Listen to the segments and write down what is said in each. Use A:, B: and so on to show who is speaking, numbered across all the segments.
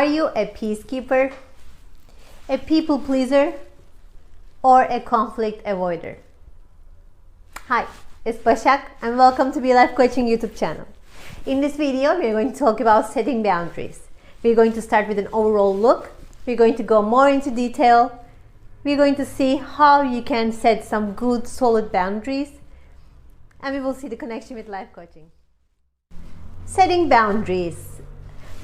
A: Are you a peacekeeper, a people pleaser, or a conflict avoider? Hi, it's Başak and welcome to Be Life Coaching YouTube channel. In this video, we're going to talk about setting boundaries. We're going to start with an overall look. We're going to go more into detail. We're going to see how you can set some good, solid boundaries. And we will see the connection with life coaching. Setting boundaries.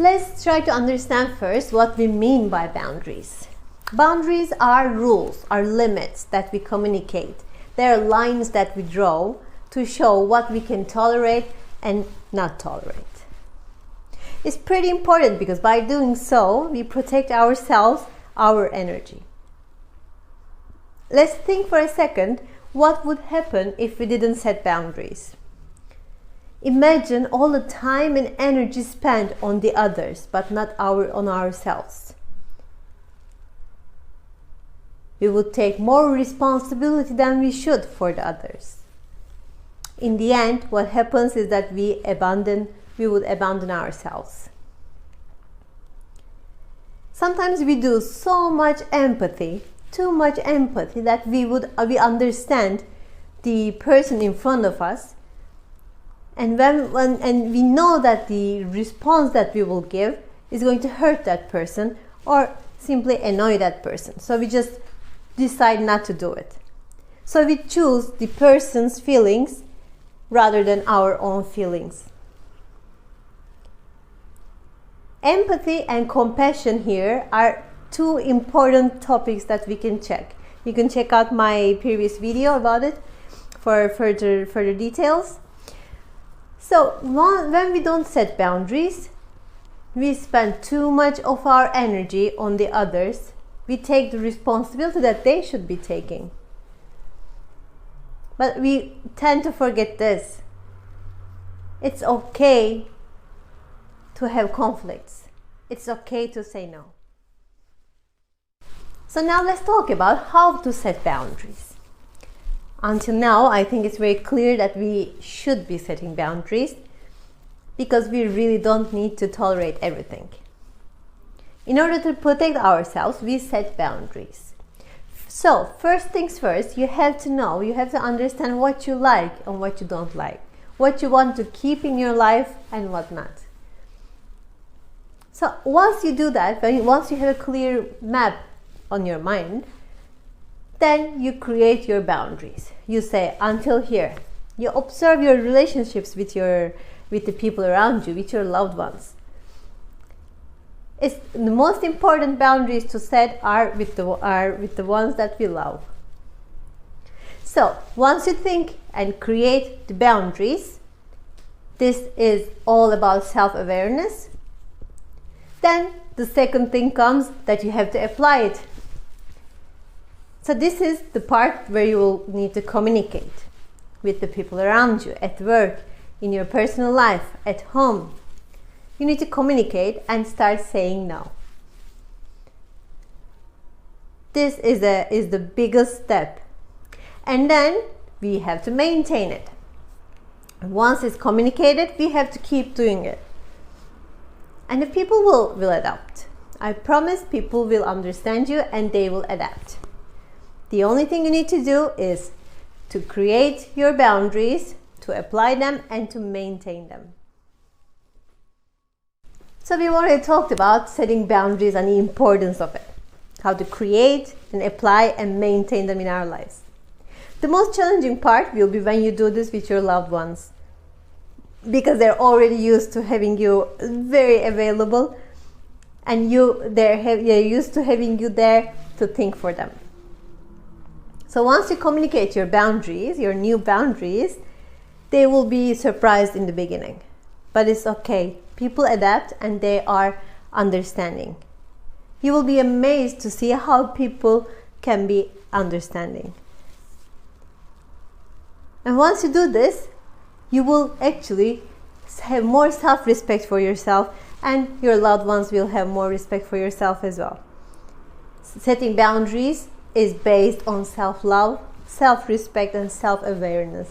A: Let's try to understand first what we mean by boundaries. Boundaries are rules, are limits that we communicate. They are lines that we draw to show what we can tolerate and not tolerate. It's pretty important because by doing so, we protect ourselves, our energy. Let's think for a second what would happen if we didn't set boundaries. Imagine all the time and energy spent on the others, but not on ourselves. We would take more responsibility than we should for the others. In the end, what happens is that we would abandon ourselves. Sometimes we do so much empathy, too much empathy, that we understand the person in front of us. And when we know that the response that we will give is going to hurt that person or simply annoy that person. So we just decide not to do it. So we choose the person's feelings rather than our own feelings. Empathy and compassion here are two important topics that we can check. You can check out my previous video about it for further details. So when we don't set boundaries, we spend too much of our energy on the others. We take the responsibility that they should be taking. But we tend to forget this. It's okay to have conflicts. It's okay to say no. So now let's talk about how to set boundaries. Until now, I think it's very clear that we should be setting boundaries because we really don't need to tolerate everything. In order to protect ourselves, we set boundaries. So, first things first, you have to understand what you like and what you don't like, what you want to keep in your life and what not. So, once you do that, once you have a clear map on your mind, then you create your boundaries. You say, until here. You observe your relationships with the people around you, with your loved ones. The most important boundaries to set are with the ones that we love. So, once you think and create the boundaries, this is all about self-awareness. Then the second thing comes that you have to apply it. So this is the part where you will need to communicate with the people around you, at work, in your personal life, at home. You need to communicate and start saying no. This is the biggest step. And then we have to maintain it. Once it's communicated, we have to keep doing it. And the people will adapt. I promise people will understand you and they will adapt. The only thing you need to do is to create your boundaries, to apply them, and to maintain them. So we've already talked about setting boundaries and the importance of it, how to create and apply and maintain them in our lives. The most challenging part will be when you do this with your loved ones, because they're already used to having you very available and they're used to having you there to think for them. So once you communicate your boundaries, your new boundaries, they will be surprised in the beginning. But it's okay. People adapt and they are understanding. You will be amazed to see how people can be understanding. And once you do this, you will actually have more self-respect for yourself and your loved ones will have more respect for yourself as well. Setting boundaries is based on self-love, self-respect and self-awareness.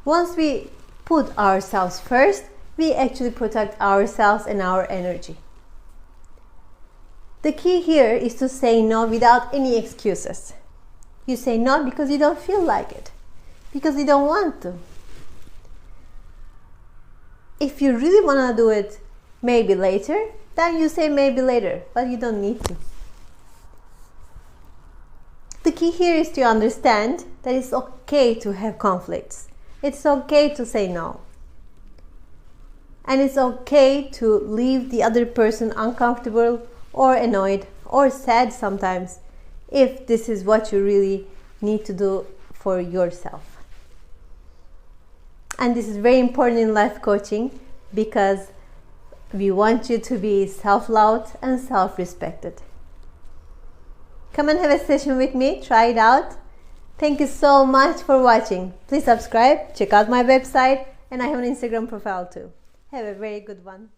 A: Once we put ourselves first, we actually protect ourselves and our energy. The key here is to say no without any excuses. You say no because you don't feel like it, because you don't want to. If you really want to do it maybe later, then you say maybe later, but you don't need to. The key here is to understand that it's okay to have conflicts. It's okay to say no. And it's okay to leave the other person uncomfortable or annoyed or sad sometimes if this is what you really need to do for yourself. And this is very important in life coaching because we want you to be self-loved and self-respected. Come and have a session with me, try it out. Thank you so much for watching. Please subscribe, check out my website, and I have an Instagram profile too. Have a very good one.